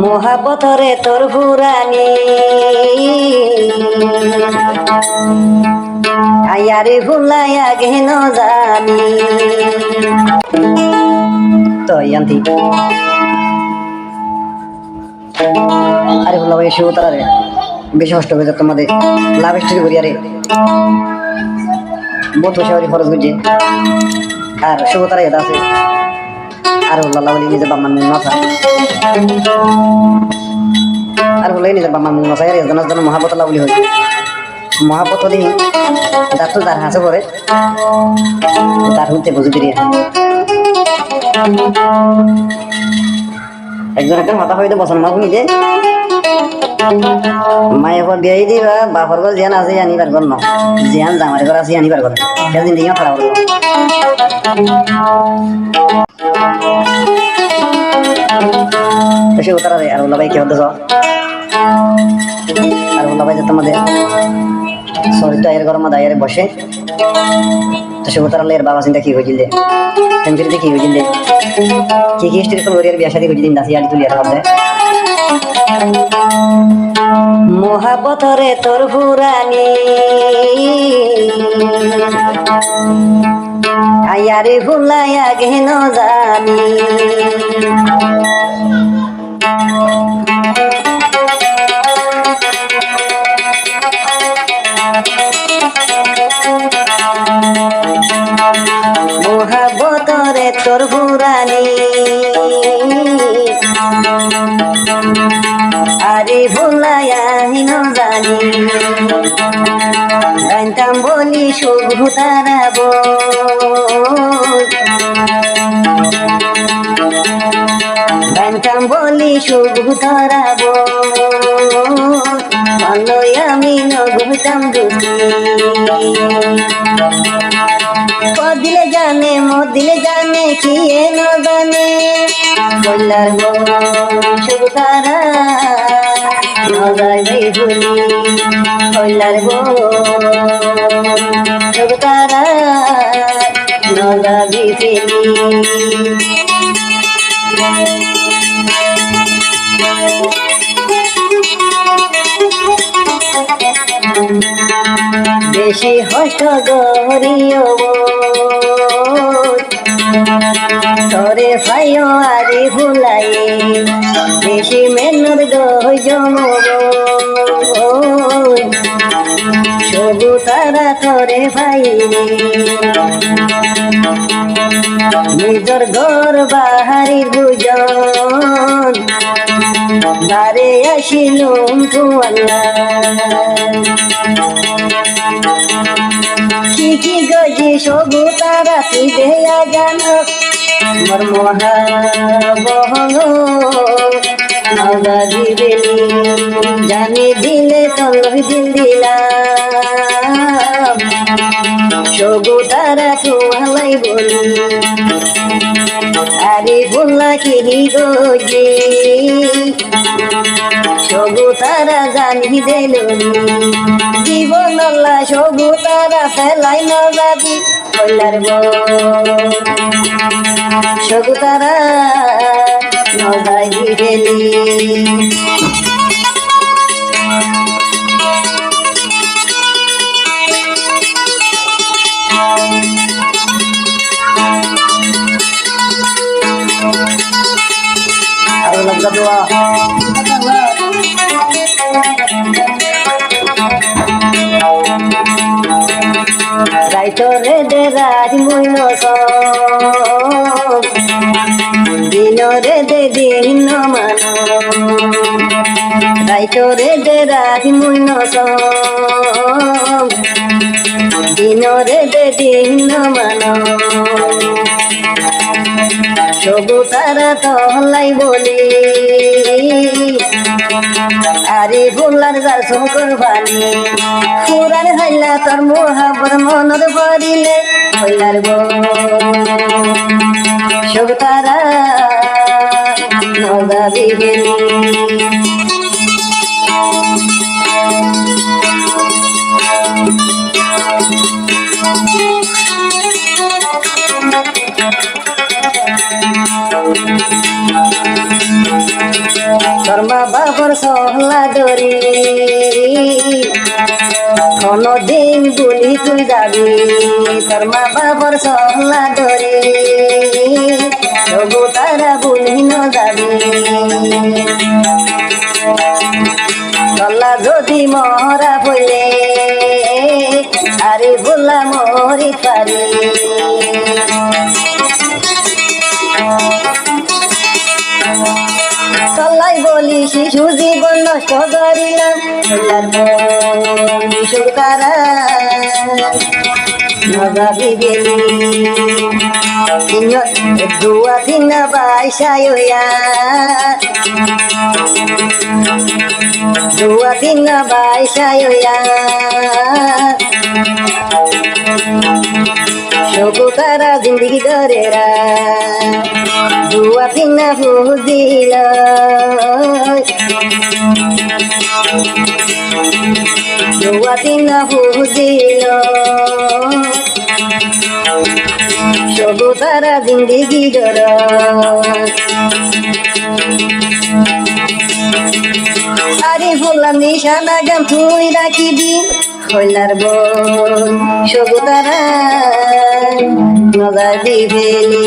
মহাপথরে তোর ফুরানি আয়ারে ভুলাইয়া গেন জানি তো ইয়ান্তি আরে ভুলা ভাই শুভ তারা রে বেশি কষ্ট হয়ে যাক তোমাদের লাভ স্টোরি করি আরে বহুত বসে খরচ বুঝছে আর শুভ তারা এটা আছে আর লাল্লা বলি নিজের বাম্মার মুখ নথা আর হলে নিজের বাম্মার মুখ নথা আর একজনের জন্য মহাপতলা বলি হয়েছে মহাপত দিই যার তো তার হাসে পড়ে তার হতে বুঝে দিয়ে একজন একটা মাথা হইতে বসন মা শুনি যে মায়ে পর বিয়ে দিবা বাপর ঘর জিয়ান আছে আনিবার ঘর ন জিয়ান জামার ঘর আছে আনিবার ঘর সেদিন দিকে খারাপ হলো সে উতারা রে আর ওলা ভাই কি হতে আর ওলা ভাই যে তোমাদের শরীরটা এর গরম দায়ের বসে তো সে উতারা এর বাবা চিন্তা কি হয়েছিল ফ্যামিলিতে কি হয়েছিল কি কি স্টোরি করে বিয়া শাদী হয়েছিল দাসি আলি তুলিয়া হবে মহাপথরে তোর ফুরানি আয়ারে ভুলাইয়া গেন জানি মহাপথরে তোর ফুরানি আরে ভুলাইয়া হিন জানি গাইতাম বলি শুভ তারাব গাইতাম বলি শুভ তারাব অনয় আমি নগুতাম দুটি দিলে জানে দিলে জানে কি ন জানে বললার শুভ তারা নজাই ভুলি বললার শুভ তারা নজাবি ফেলি বেশি হষ্ট গরিও তোরে ভাইও আরে ভুলাই বেশি মেনর গই জমব সবু তারা তোরে ভাই নিজর ঘর বাহারি বুজন বারে আসিলুম তুয়াল্লা কি গজি সবু তারা তুই দেয়া জান মোর মহাবহন দিবেলি জানি দিলে তোর দিল দিলাম সবু তারা তুয়ালাই বলি আরে বললা কি গজি সবু তারা জানি দিল জীবন সবু তারা ফেলাই না যাবি বললার সবু তারা নজাই গেলি আর লজ্জা দোয়া রাইতরে দে রাত মইন দিনরে দে দিন মান রাইতরে দে রাত মইন দিনরে দে দিন মান সবু তারা তলাই বলি আরে ভুলার যার শঙ্কর বাণী পুরার হাইলা তোর মহাবর মনত পড়িলে হইলার সবু তারা নজাবি গেলি তোর মা বাবার সহলা ধরি কোনদিন বলি তুই যাবি তোর মা বাবার সহলা ধরি তবু তারা বলি ন যাবি তল্লা যদি মরা বলে আরে বললা মরি পারি তল্লাই বলি শিশু জীবন নষ্ট করিলাম তারা নজাবি গেলি দুয়া দিন বাইশাই দুয়া দিন বাইশাই সবু তারা জিন্দগি ধরেরা দুয়া দিন বুঝিল দুয়া দিন বুঝিল সবু তারা জিন্দগি ধর আরে বললাম নিশানা গান তুই রাখিবি হইলার বোন সবু তারা নজর দিবেলি